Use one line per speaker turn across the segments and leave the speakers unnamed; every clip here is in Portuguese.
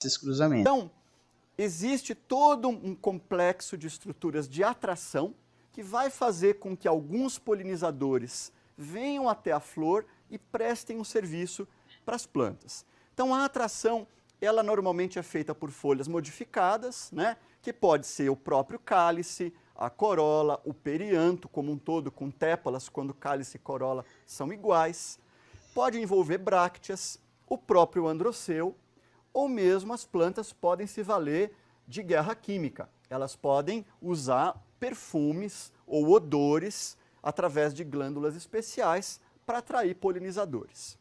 esses cruzamentos.
Então, existe todo um complexo de estruturas de atração que vai fazer com que alguns polinizadores venham até a flor e prestem um serviço para as plantas. Então, a atração, ela normalmente é feita por folhas modificadas, né, que pode ser o próprio cálice, a corola, o perianto como um todo, com tépalas, quando cálice e corola são iguais. Pode envolver brácteas, o próprio androceu, ou mesmo as plantas podem se valer de guerra química. Elas podem usar perfumes ou odores através de glândulas especiais para atrair polinizadores.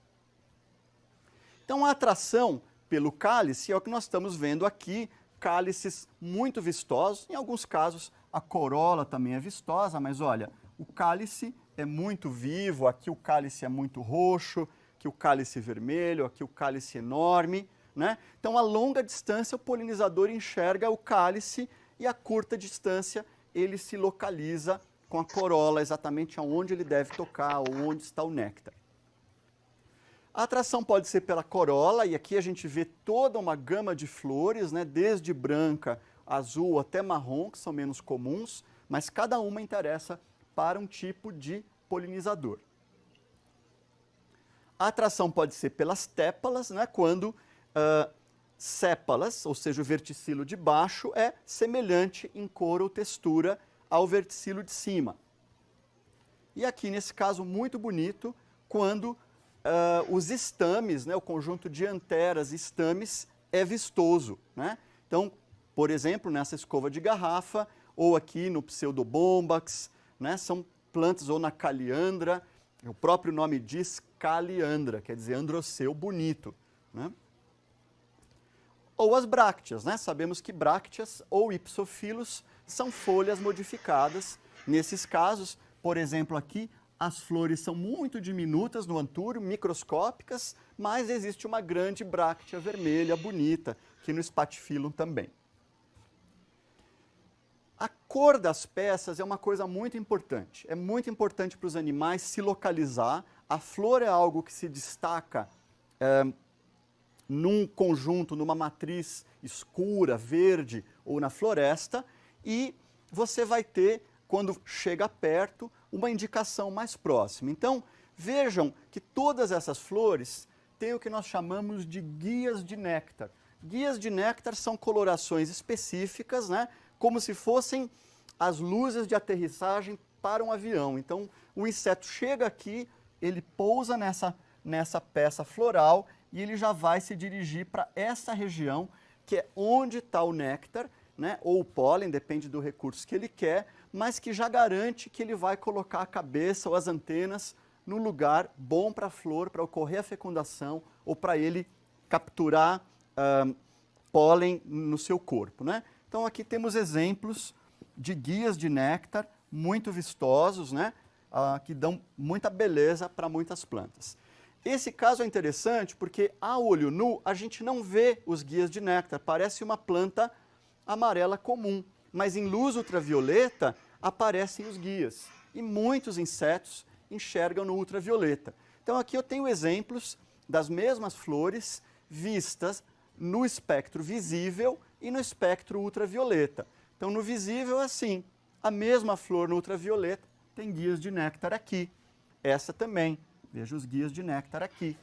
Então, a atração pelo cálice é o que nós estamos vendo aqui, cálices muito vistosos. Em alguns casos, a corola também é vistosa, mas olha, o cálice é muito vivo, aqui o cálice é muito roxo, aqui o cálice vermelho, aqui o cálice enorme, né? Então, a longa distância, o polinizador enxerga o cálice e a curta distância, ele se localiza com a corola, exatamente aonde ele deve tocar, ou onde está o néctar. A atração pode ser pela corola, e aqui a gente vê toda uma gama de flores, né, desde branca, azul até marrom, que são menos comuns, mas cada uma interessa para um tipo de polinizador. A atração pode ser pelas tépalas, né, quando sépalas, ou seja, o verticilo de baixo, é semelhante em cor ou textura ao verticilo de cima. E aqui, nesse caso muito bonito, quando os estames, né, o conjunto de anteras e estames é vistoso, né? Então, por exemplo, nessa escova de garrafa, ou aqui no Pseudobombax, né, são plantas, ou na caliandra, o próprio nome diz caliandra, quer dizer androceu bonito, né? Ou as brácteas, né? Sabemos que brácteas ou ipsofilos são folhas modificadas. Nesses casos, por exemplo, aqui, as flores são muito diminutas no antúrio, microscópicas, mas existe uma grande bráctea vermelha, bonita, aqui no Spathiphyllum também. A cor das peças é uma coisa muito importante. É muito importante para os animais se localizar. A flor é algo que se destaca num conjunto, numa matriz escura, verde ou na floresta, e você vai ter, quando chega perto, uma indicação mais próxima. Então, vejam que todas essas flores têm o que nós chamamos de guias de néctar. Guias de néctar são colorações específicas, né, como se fossem as luzes de aterrissagem para um avião. Então, o inseto chega aqui, ele pousa nessa peça floral e ele já vai se dirigir para essa região, que é onde está o néctar, né, ou o pólen, depende do recurso que ele quer, mas que já garante que ele vai colocar a cabeça ou as antenas no lugar bom para a flor, para ocorrer a fecundação, ou para ele capturar pólen no seu corpo, né? Então aqui temos exemplos de guias de néctar muito vistosos, né, que dão muita beleza para muitas plantas. Esse caso é interessante porque a olho nu a gente não vê os guias de néctar, parece uma planta amarela comum, mas em luz ultravioleta aparecem os guias e muitos insetos enxergam no ultravioleta. Então aqui eu tenho exemplos das mesmas flores vistas no espectro visível e no espectro ultravioleta. Então no visível é assim, a mesma flor no ultravioleta tem guias de néctar aqui, essa também. Veja os guias de néctar aqui.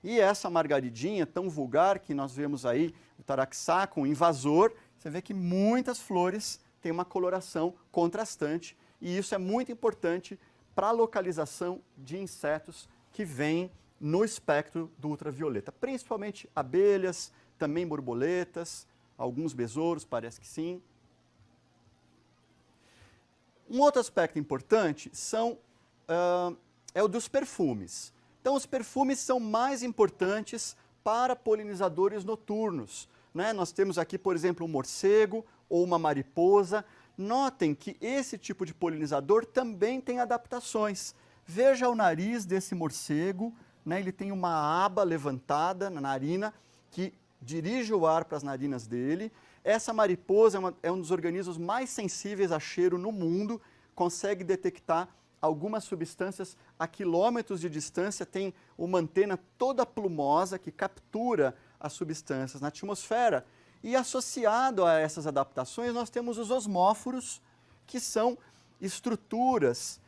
E essa margaridinha tão vulgar que nós vemos aí, o taraxacum, o invasor, você vê que muitas flores têm uma coloração contrastante e isso é muito importante para a localização de insetos que vêm no espectro do ultravioleta, principalmente abelhas, também borboletas, alguns besouros, parece que sim. Um outro aspecto importante é o dos perfumes. Então, os perfumes são mais importantes para polinizadores noturnos, né? Nós temos aqui, por exemplo, um morcego ou uma mariposa. Notem que esse tipo de polinizador também tem adaptações. Veja o nariz desse morcego, né? Ele tem uma aba levantada na narina que dirige o ar para as narinas dele. Essa mariposa é um dos organismos mais sensíveis a cheiro no mundo, consegue detectar algumas substâncias a quilômetros de distância, tem uma antena toda plumosa que captura as substâncias na atmosfera. E associado a essas adaptações, nós temos os osmóforos, que são estruturas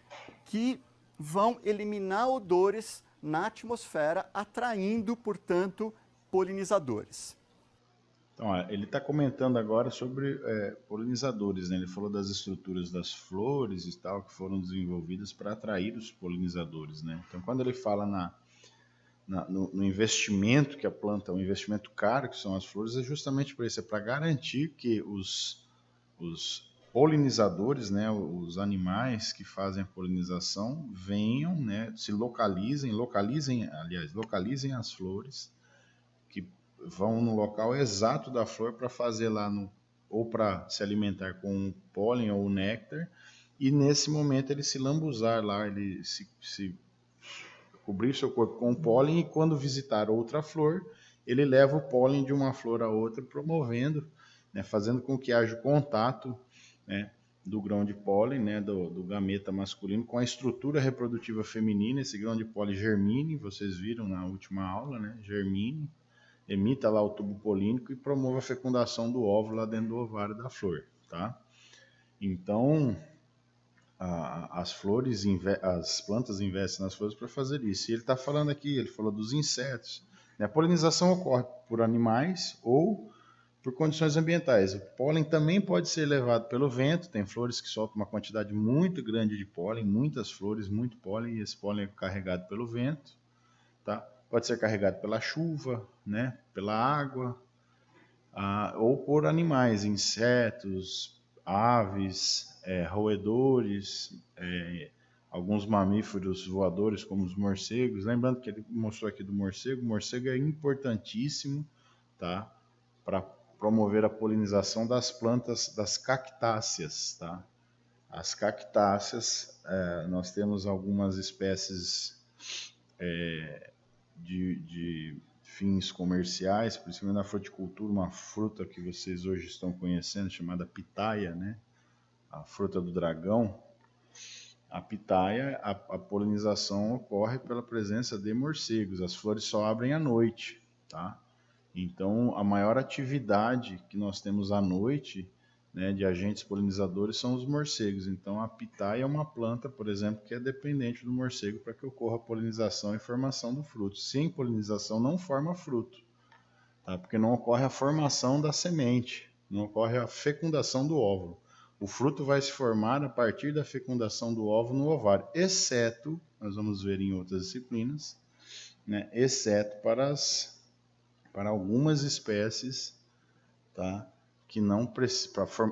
que vão eliminar odores na atmosfera, atraindo, portanto, polinizadores.
Então, ele está comentando agora sobre polinizadores, né? Ele falou das estruturas das flores e tal, que foram desenvolvidas para atrair os polinizadores, né? Então, quando ele fala no investimento que a planta, um investimento caro, que são as flores, é justamente para isso, é para garantir que os polinizadores, né, os animais que fazem a polinização, venham, né, se localizem as flores, que vão no local exato da flor para fazer lá ou para se alimentar com o pólen ou o néctar, e nesse momento ele se lambuzar lá, ele se cobrir seu corpo com pólen, e quando visitar outra flor, ele leva o pólen de uma flor a outra, promovendo, né, fazendo com que haja contato, né, do grão de pólen, né, do gameta masculino, com a estrutura reprodutiva feminina. Esse grão de pólen germine, vocês viram na última aula, né, germine, emita lá o tubo polínico e promove a fecundação do óvulo lá dentro do ovário da flor, tá? Então, as plantas investem nas flores para fazer isso. E ele está falando aqui, ele falou dos insetos. A polinização ocorre por animais ou por condições ambientais. O pólen também pode ser levado pelo vento. Tem flores que soltam uma quantidade muito grande de pólen, muitas flores, muito pólen, e esse pólen é carregado pelo vento, tá? Pode ser carregado pela chuva, né, pela água, ou por animais, insetos, aves, roedores, alguns mamíferos voadores, como os morcegos. Lembrando que ele mostrou aqui do morcego. O morcego é importantíssimo, tá, para promover a polinização das plantas, das cactáceas, tá? As cactáceas, nós temos algumas espécies de fins comerciais, principalmente na fruticultura, uma fruta que vocês hoje estão conhecendo, chamada pitaia, né? A fruta do dragão. A pitaia, a polinização ocorre pela presença de morcegos. As flores só abrem à noite, tá? Então, a maior atividade que nós temos à noite, né, de agentes polinizadores são os morcegos. Então, a pitaia é uma planta, por exemplo, que é dependente do morcego para que ocorra a polinização e formação do fruto. Sem polinização não forma fruto, tá? Porque não ocorre a formação da semente, não ocorre a fecundação do óvulo. O fruto vai se formar a partir da fecundação do óvulo no ovário, exceto, nós vamos ver em outras disciplinas, né, exceto para algumas espécies, tá, que não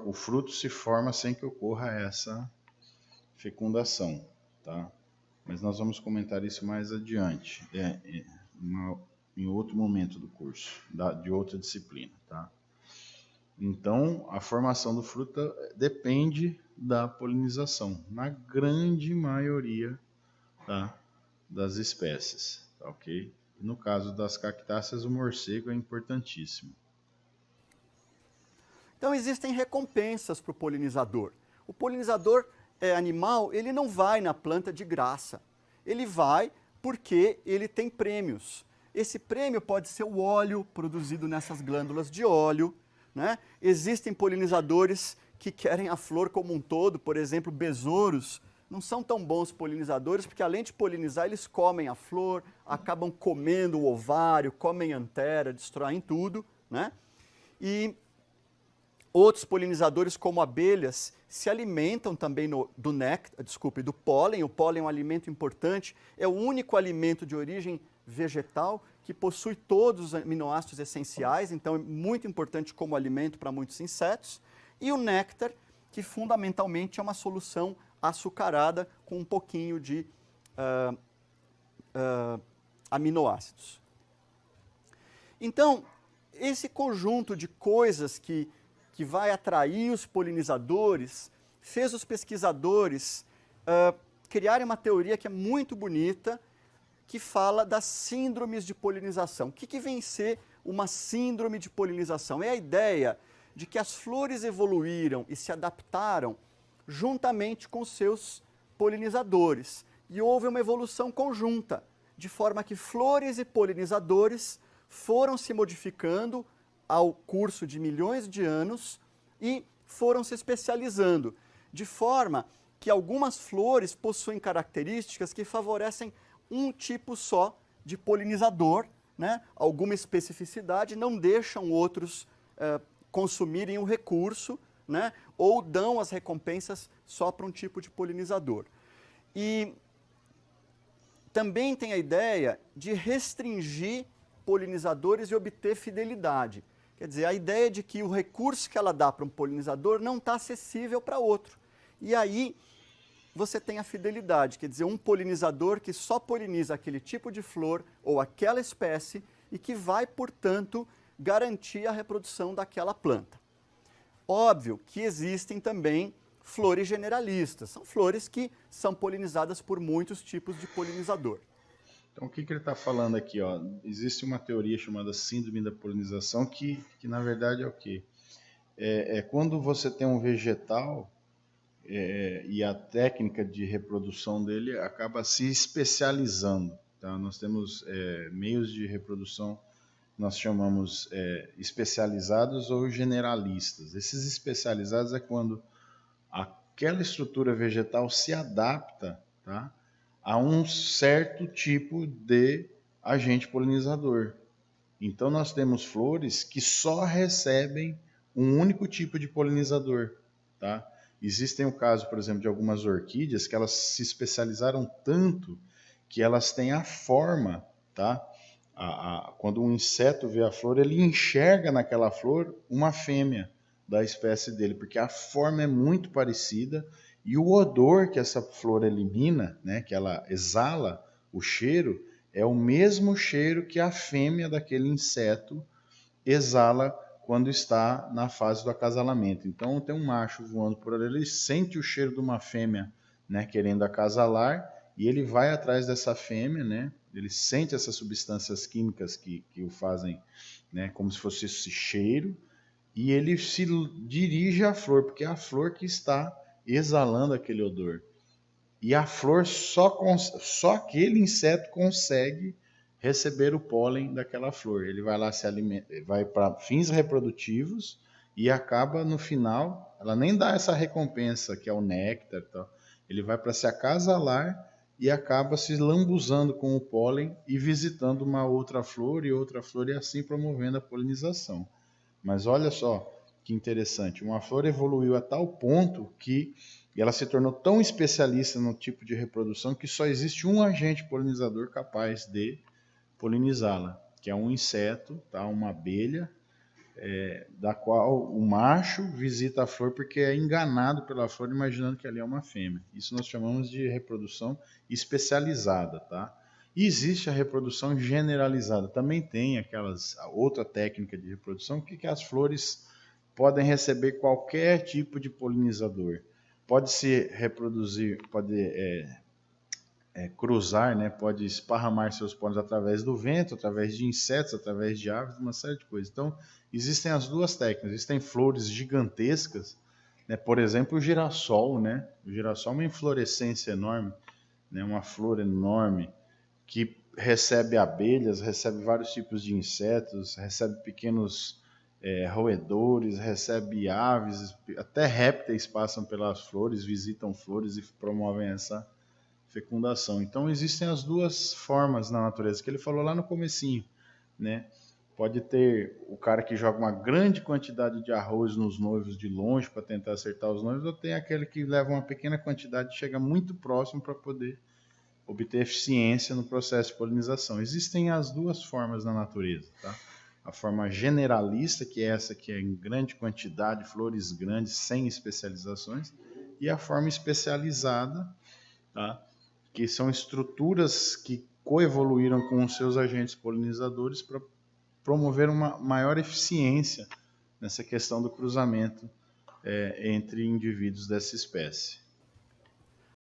o fruto se forma sem que ocorra essa fecundação, tá? Mas nós vamos comentar isso mais adiante, em outro momento do curso, de outra disciplina, tá? Então, a formação do fruto depende da polinização, na grande maioria, tá, das espécies, tá, ok? No caso das cactáceas, o morcego é importantíssimo.
Então, existem recompensas para o polinizador. O polinizador animal, ele não vai na planta de graça. Ele vai porque ele tem prêmios. Esse prêmio pode ser o óleo produzido nessas glândulas de óleo, né? Existem polinizadores que querem a flor como um todo, por exemplo, besouros. Não são tão bons polinizadores, porque além de polinizar, eles comem a flor, acabam comendo o ovário, comem a antera, destroem tudo, né? E outros polinizadores, como abelhas, se alimentam também do pólen. O pólen é um alimento importante, é o único alimento de origem vegetal que possui todos os aminoácidos essenciais, então é muito importante como alimento para muitos insetos. E o néctar, que fundamentalmente é uma solução açucarada com um pouquinho de aminoácidos. Então, esse conjunto de coisas que vai atrair os polinizadores fez os pesquisadores criarem uma teoria que é muito bonita, que fala das síndromes de polinização. O que vem ser uma síndrome de polinização? É a ideia de que as flores evoluíram e se adaptaram juntamente com seus polinizadores. E houve uma evolução conjunta, de forma que flores e polinizadores foram se modificando ao curso de milhões de anos e foram se especializando, de forma que algumas flores possuem características que favorecem um tipo só de polinizador, né? Alguma especificidade, não deixam outros consumirem o recurso, né? Ou dão as recompensas só para um tipo de polinizador. E também tem a ideia de restringir polinizadores e obter fidelidade. Quer dizer, a ideia de que o recurso que ela dá para um polinizador não está acessível para outro. E aí você tem a fidelidade, quer dizer, um polinizador que só poliniza aquele tipo de flor ou aquela espécie e que vai, portanto, garantir a reprodução daquela planta. Óbvio que existem também flores generalistas, são flores que são polinizadas por muitos tipos de polinizador.
Então, o que ele está falando aqui? Ó? Existe uma teoria chamada síndrome da polinização que na verdade é o quê? É quando você tem um vegetal e a técnica de reprodução dele acaba se especializando. Tá? Nós temos meios de reprodução que nós chamamos especializados ou generalistas. Esses especializados é quando aquela estrutura vegetal se adapta, tá, a um certo tipo de agente polinizador. Então nós temos flores que só recebem um único tipo de polinizador, tá? Existem o caso, por exemplo, de algumas orquídeas que elas se especializaram tanto que elas têm a forma, tá? Quando um inseto vê a flor, ele enxerga naquela flor uma fêmea da espécie dele, porque a forma é muito parecida e o odor que essa flor elimina, né, que ela exala, o cheiro, é o mesmo cheiro que a fêmea daquele inseto exala quando está na fase do acasalamento. Então tem um macho voando por ali, ele sente o cheiro de uma fêmea, né, querendo acasalar, e ele vai atrás dessa fêmea, né, ele sente essas substâncias químicas que o fazem, né, como se fosse esse cheiro, e ele se dirige à flor, porque é a flor que está exalando aquele odor. E a flor, só aquele inseto consegue receber o pólen daquela flor. Ele vai lá se alimenta, vai para fins reprodutivos e acaba no final, ela nem dá essa recompensa que é o néctar, tal. Ele vai para se acasalar e acaba se lambuzando com o pólen e visitando uma outra flor e assim promovendo a polinização. Mas olha só que interessante, uma flor evoluiu a tal ponto que ela se tornou tão especialista no tipo de reprodução que só existe um agente polinizador capaz de polinizá-la, que é um inseto, tá? Uma abelha, da qual o macho visita a flor porque é enganado pela flor imaginando que ali é uma fêmea. Isso nós chamamos de reprodução especializada, tá? E existe a reprodução generalizada. Também tem outra técnica de reprodução que as flores podem receber qualquer tipo de polinizador. Pode se reproduzir, pode cruzar, né? Pode esparramar seus pólenes através do vento, através de insetos, através de aves, uma série de coisas. Então, existem as duas técnicas. Existem flores gigantescas, né? Por exemplo, o girassol, né? O girassol é uma inflorescência enorme, né? Uma flor enorme, que recebe abelhas, recebe vários tipos de insetos, recebe pequenos roedores, recebe aves, até répteis passam pelas flores, visitam flores e promovem essa fecundação. Então existem as duas formas na natureza, que ele falou lá no comecinho, né? Pode ter o cara que joga uma grande quantidade de arroz nos noivos de longe para tentar acertar os noivos, ou tem aquele que leva uma pequena quantidade e chega muito próximo para poder obter eficiência no processo de polinização. Existem as duas formas na natureza, tá? A forma generalista, que é essa que é em grande quantidade, flores grandes, sem especializações, e a forma especializada, tá? Que são estruturas que coevoluíram com os seus agentes polinizadores para promover uma maior eficiência nessa questão do cruzamento entre indivíduos dessa espécie.